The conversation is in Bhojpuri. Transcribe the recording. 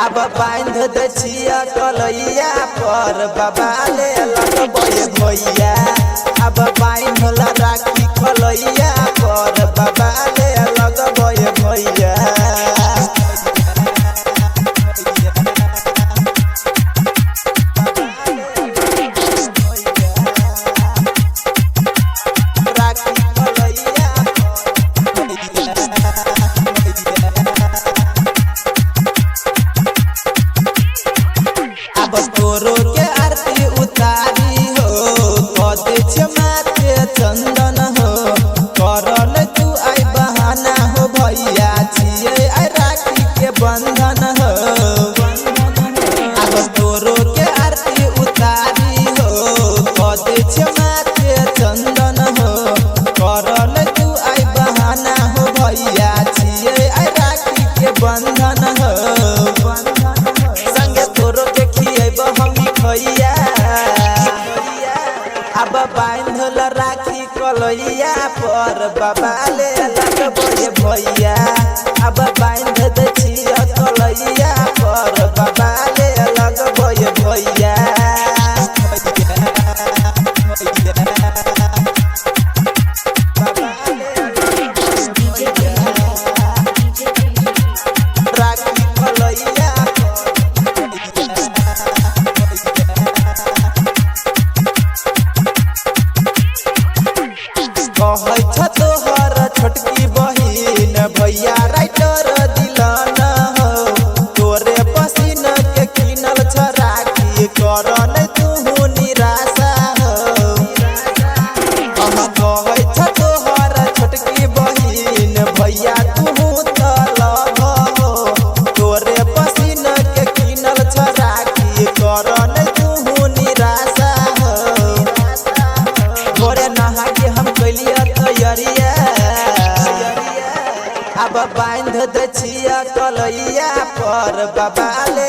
अब बांध दे छिया कलैया पर बाबा ले लगबे भैया। अब बांध ला राखी कलैया पर बाबा ले लगबे भैया। तोरो के आरती उतारी हो कदे माथे चंदन हो करल तू आई बहाना हो भैया छिए आई राखी के बंधन हो। अब तोरो के आरती उतारी हो कदे माथे चंदन हो करल तू आई बहाना हो भैया छिए आई राखी के बंधन हो। अब बांधल राखी कलैया पर बाबा ले लगबे भैया। अब बांध दे छिया कलैया पर बाबा ले लगबे भैया। राखी कलैया तोहर छोटकी बहिन भैया राइटर दिलन हो तोरे पसीन के किनल छ राखी करन तू निराशा हो। हम कहै छ तोहर छोटकी बहिन भैया तू तलब हो तोरे पसीन के किनल छ राखी करन तू निराशा हो। भोरे नहा के हम कैलिया तैयारिया अब बांध दे छिया कलैया पर बाबा ले